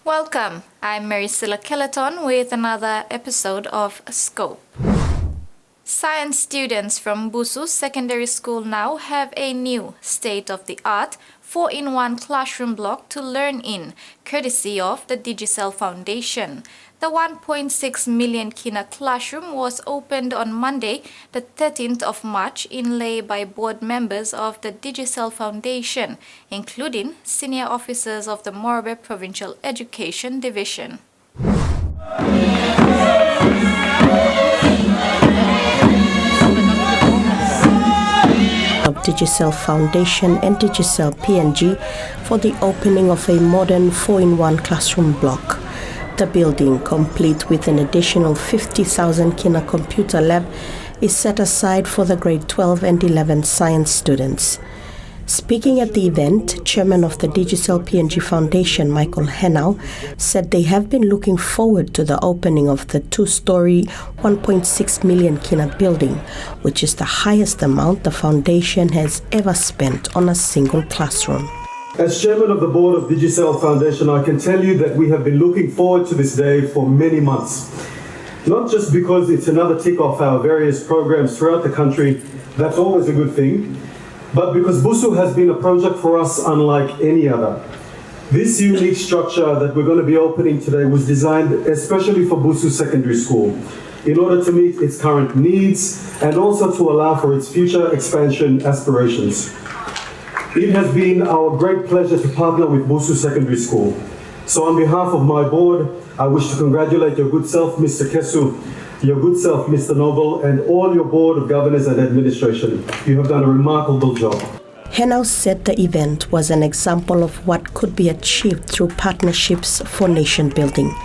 Welcome, I'm Maricela Kelleton with another episode of Scope. Science students from Busu Secondary School now have a new state-of-the-art 4-in-1 classroom block to learn in, courtesy of the Digicel Foundation. The 1.6 million kina classroom was opened on Monday, the 13th of March, inlaid by board members of the Digicel Foundation, including senior officers of the Morobe Provincial Education Division. Of Digicel Foundation and Digicel PNG for the opening of a modern 4-in-1 classroom block. The building, complete with an additional 50,000 kina computer lab, is set aside for the grade 12 and 11 science students. Speaking at the event, Chairman of the Digicel PNG Foundation, Michael Henau, said they have been looking forward to the opening of the 2-story, 1.6 million kina building, which is the highest amount the foundation has ever spent on a single classroom. As Chairman of the Board of Digicel Foundation, I can tell you that we have been looking forward to this day for many months. Not just because it's another tick off our various programs throughout the country, that's always a good thing, but because Busu has been a project for us unlike any other. This unique structure that we're going to be opening today was designed especially for Busu Secondary School in order to meet its current needs and also to allow for its future expansion aspirations. It has been our great pleasure to partner with Busu Secondary School. So on behalf of my board, I wish to congratulate your good self, Mr. Kesu, your good self, Mr. Noble, and all your board of governors and administration. You have done a remarkable job. Henau said the event was an example of what could be achieved through partnerships for nation building.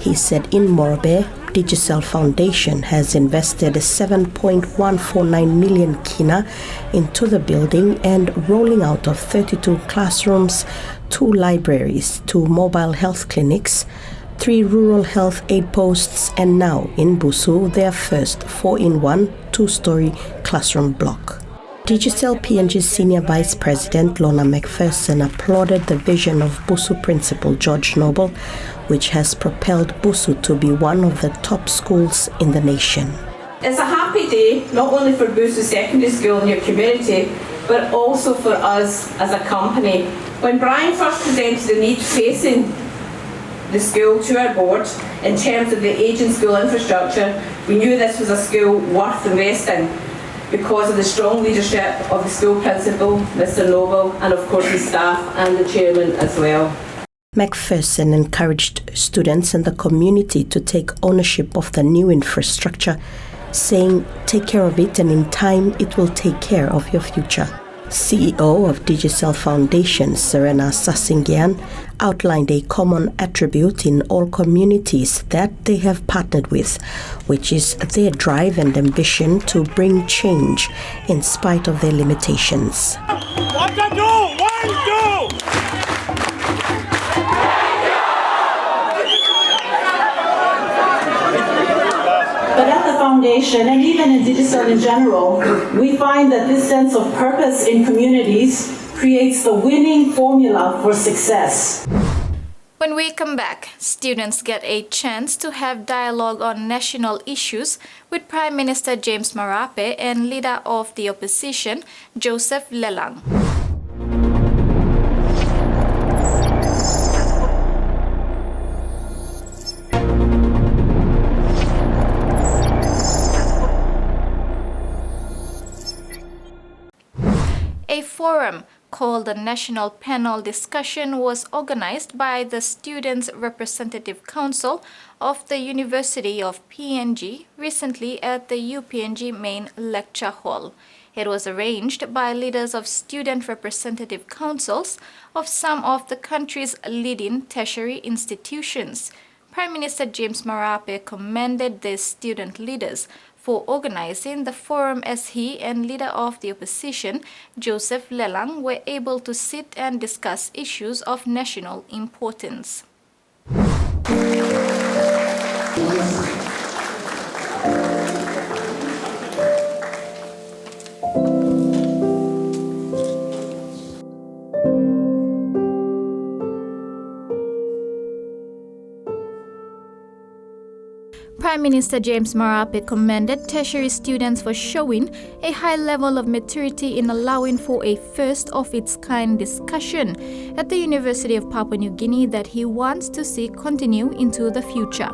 He said in Morobe, Digicel Foundation has invested 7.149 million kina into the building and rolling out of 32 classrooms, 2 libraries, 2 mobile health clinics, 3 rural health aid posts, and now in Busu, their first 4-in-1 2-story classroom block. Digicel PNG Senior Vice President Lorna McPherson applauded the vision of Busu Principal George Noble, which has propelled Busu to be one of the top schools in the nation. It's a happy day, not only for Busu Secondary School and your community, but also for us as a company. When Brian first presented the need facing the school to our board in terms of the ageing school infrastructure, we knew this was a school worth investing because of the strong leadership of the school principal, Mr. Noble, and of course the staff and the chairman as well. McPherson encouraged students and the community to take ownership of the new infrastructure, saying, "Take care of it and in time it will take care of your future." CEO of Digicel Foundation, Serena Sasingyan, outlined a common attribute in all communities that they have partnered with, which is their drive and ambition to bring change in spite of their limitations. What to do? What to do? But at the foundation, and even in Digicel in general, we find that this sense of purpose in communities creates the winning formula for success. When we come back, students get a chance to have dialogue on national issues with Prime Minister James Marape and Leader of the Opposition, Joseph Lelang. A forum called the National Panel Discussion was organized by the Students' Representative Council of the University of PNG recently at the UPNG main lecture hall. It was arranged by leaders of student representative councils of some of the country's leading tertiary institutions. Prime Minister James Marape commended the student leaders for organizing the forum as he and Leader of the Opposition, Joseph Lelang, were able to sit and discuss issues of national importance. Prime Minister James Marape commended tertiary students for showing a high level of maturity in allowing for a first-of-its-kind discussion at the University of Papua New Guinea that he wants to see continue into the future.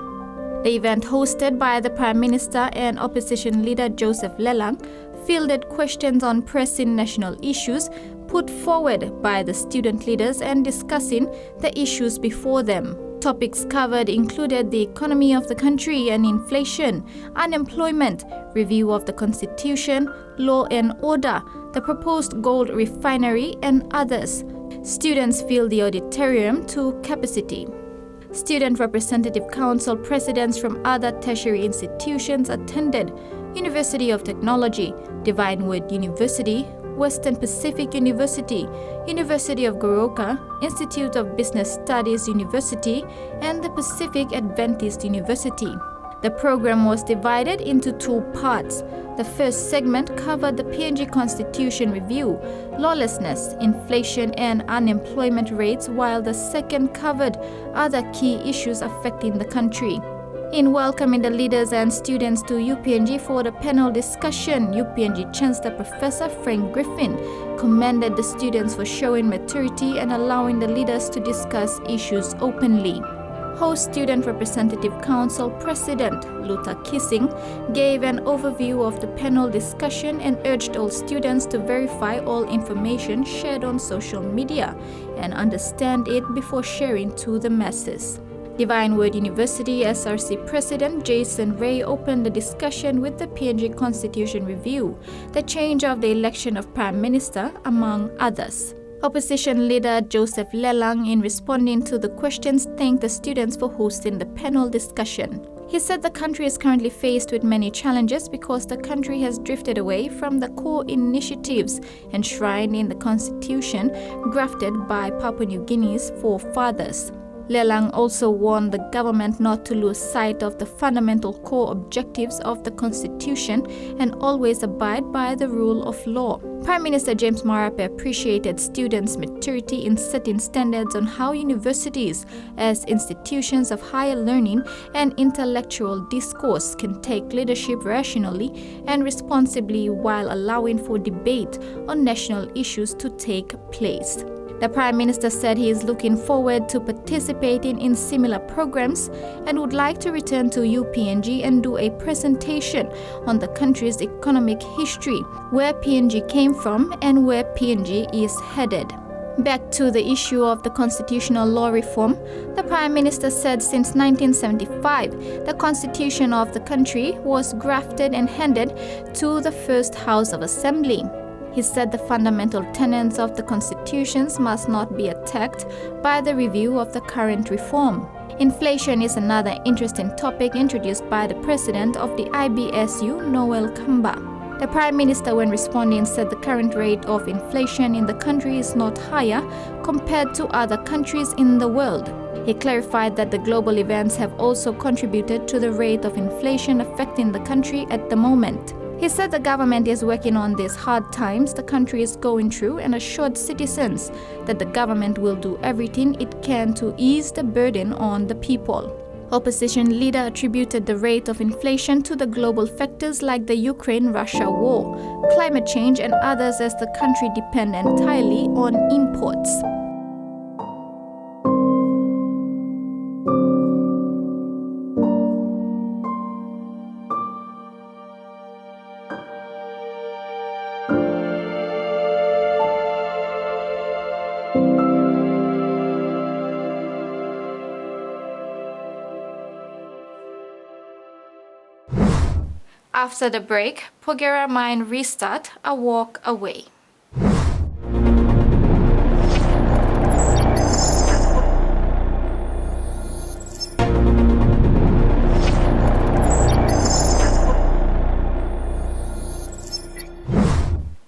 The event, hosted by the Prime Minister and Opposition Leader Joseph Lelang, fielded questions on pressing national issues put forward by the student leaders and discussing the issues before them. Topics covered included the economy of the country and inflation, unemployment, review of the constitution, law and order, the proposed gold refinery, and others. Students filled the auditorium to capacity. Student Representative Council presidents from other tertiary institutions attended: University of Technology, Divine Word University, Western Pacific University, University of Goroka, Institute of Business Studies University, and the Pacific Adventist University. The program was divided into two parts. The first segment covered the PNG Constitution Review, lawlessness, inflation, and unemployment rates, while the second covered other key issues affecting the country. In welcoming the leaders and students to UPNG for the panel discussion, UPNG Chancellor Professor Frank Griffin commended the students for showing maturity and allowing the leaders to discuss issues openly. Host Student Representative Council President Luther Kissing gave an overview of the panel discussion and urged all students to verify all information shared on social media and understand it before sharing to the masses. Divine Word University SRC President Jason Ray opened the discussion with the PNG Constitution Review, the change of the election of Prime Minister, among others. Opposition Leader Joseph Lelang, in responding to the questions, thanked the students for hosting the panel discussion. He said the country is currently faced with many challenges because the country has drifted away from the core initiatives enshrined in the Constitution grafted by Papua New Guinea's forefathers. Lelang also warned the government not to lose sight of the fundamental core objectives of the Constitution and always abide by the rule of law. Prime Minister James Marape appreciated students' maturity in setting standards on how universities, as institutions of higher learning and intellectual discourse, can take leadership rationally and responsibly while allowing for debate on national issues to take place. The Prime Minister said he is looking forward to participating in similar programs and would like to return to UPNG and do a presentation on the country's economic history, where PNG came from and where PNG is headed. Back to the issue of the constitutional law reform, the Prime Minister said since 1975, the constitution of the country was grafted and handed to the first House of Assembly. He said the fundamental tenets of the constitutions must not be attacked by the review of the current reform. Inflation is another interesting topic introduced by the president of the IBSU, Noel Kamba. The Prime Minister, when responding, said the current rate of inflation in the country is not higher compared to other countries in the world. He clarified that the global events have also contributed to the rate of inflation affecting the country at the moment. He said the government is working on these hard times the country is going through and assured citizens that the government will do everything it can to ease the burden on the people. Opposition leader attributed the rate of inflation to the global factors like the Ukraine-Russia war, climate change, and others as the country depends entirely on imports. After the break, Pogera Mine restart, a walk away.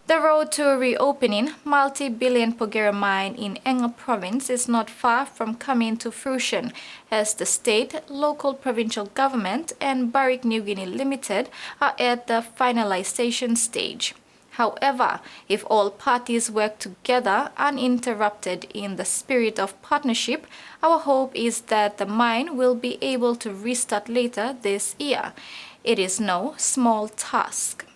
The road to a reopening multi-billion Pogera mine in Enga province is not far from coming to fruition as the state, local provincial government and Barrick New Guinea Limited are at the finalization stage. However, if all parties work together uninterrupted in the spirit of partnership, our hope is that the mine will be able to restart later this year. It is no small task.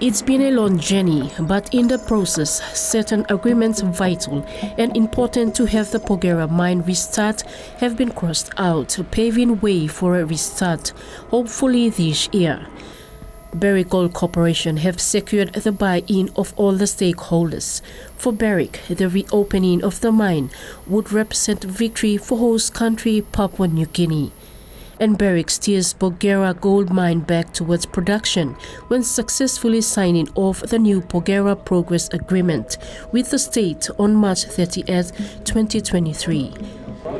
It's been a long journey, but in the process, certain agreements vital and important to have the Porgera mine restart have been crossed out, paving way for a restart, hopefully this year. Barrick Gold Corporation have secured the buy-in of all the stakeholders. For Barrick, the reopening of the mine would represent victory for host country Papua New Guinea. And Barrick steers Porgera gold mine back towards production when successfully signing off the new Porgera Progress Agreement with the state on March 30th, 2023.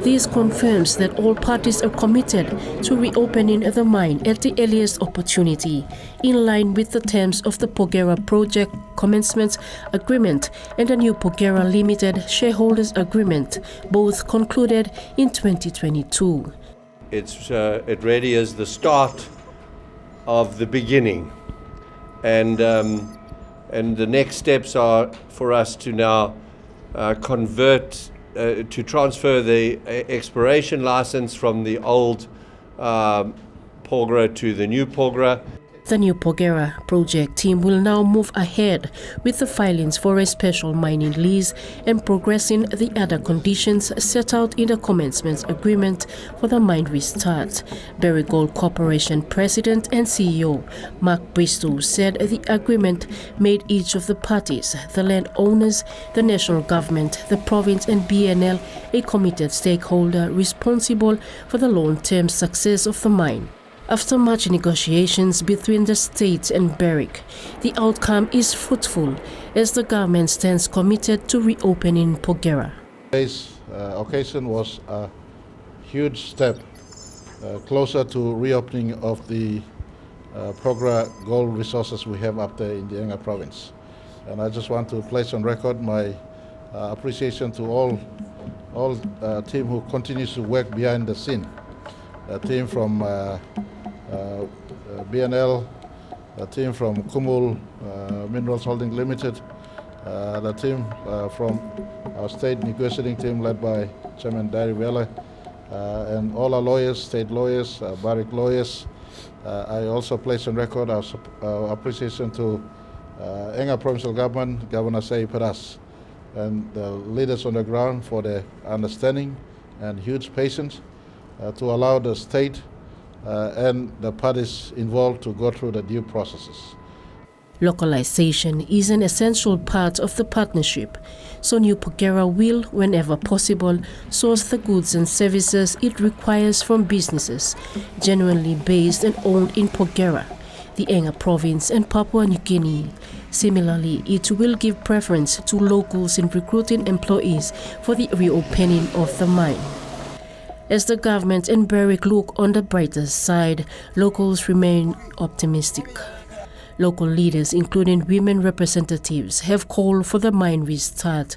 This confirms that all parties are committed to reopening the mine at the earliest opportunity, in line with the terms of the Porgera Project Commencement Agreement and the new Porgera Limited Shareholders Agreement, both concluded in 2022. It really is the start of the beginning, and the next steps are for us to now to transfer the exploration license from the old Porgera to the new Porgera. The new Porgera project team will now move ahead with the filings for a special mining lease and progressing the other conditions set out in the commencement agreement for the mine restart. Barrick Gold Corporation President and CEO Mark Bristow said the agreement made each of the parties, the landowners, the national government, the province and BNL, a committed stakeholder responsible for the long-term success of the mine. After much negotiations between the state and Barrick, the outcome is fruitful as the government stands committed to reopening Porgera. Today's occasion was a huge step closer to reopening of the Porgera gold resources we have up there in the Enga province. And I just want to place on record my appreciation to all team who continues to work behind the scene. A team from BNL, a team from Kumul Minerals Holding Limited, the team from our state negotiating team led by Chairman Dari Vele, and all our lawyers, state lawyers, Barrick lawyers. I also place on record our appreciation to Enga provincial government, Governor Sei Peras, and the leaders on the ground for their understanding and huge patience to allow the state and the parties involved to go through the due processes. Localization is an essential part of the partnership, so New Porgera will, whenever possible, source the goods and services it requires from businesses genuinely based and owned in Porgera, the Enga province and Papua New Guinea. Similarly, it will give preference to locals in recruiting employees for the reopening of the mine. As the government and Barrick look on the brighter side, locals remain optimistic. Local leaders, including women representatives, have called for the mine restart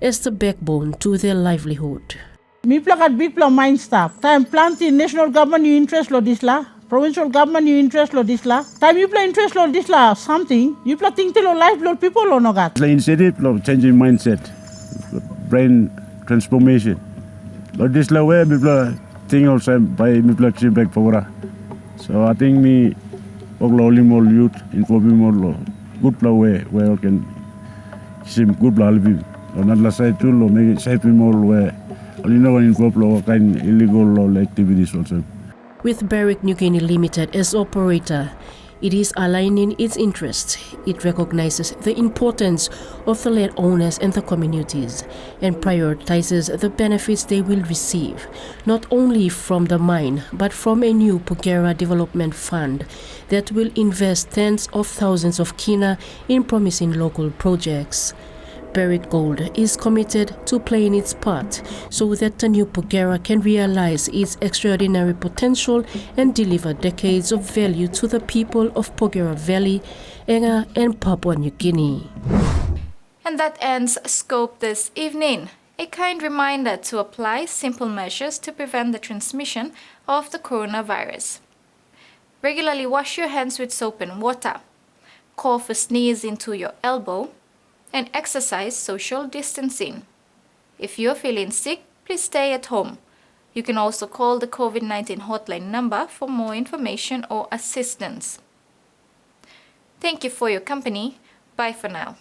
as the backbone to their livelihood. Mi plakat big plan mine staff. Time planting national government new interest lo disla, provincial government new interest lo disla. Time you play interest lo disla something, you play think lo life lo people lo nogat. The initiative of changing mindset, brain transformation. Lo disla way people think also by me play back for. So I think me oglo more youth inform more good way where I can sim good live. Not la side to lo make side more where only no one involved lo kind illegal activities also. With Barrick New Guinea Limited as operator, it is aligning its interests. It recognizes the importance of the landowners and the communities and prioritizes the benefits they will receive, not only from the mine, but from a new Porgera Development Fund that will invest tens of thousands of kina in promising local projects. Barrick Gold is committed to playing its part so that the new Porgera can realize its extraordinary potential and deliver decades of value to the people of Porgera Valley, Enga and Papua New Guinea. And that ends Scope this evening. A kind reminder to apply simple measures to prevent the transmission of the coronavirus. Regularly wash your hands with soap and water. Cough or sneeze into your elbow. And exercise social distancing. If you're feeling sick, please stay at home. You can also call the COVID-19 hotline number for more information or assistance. Thank you for your company. Bye for now.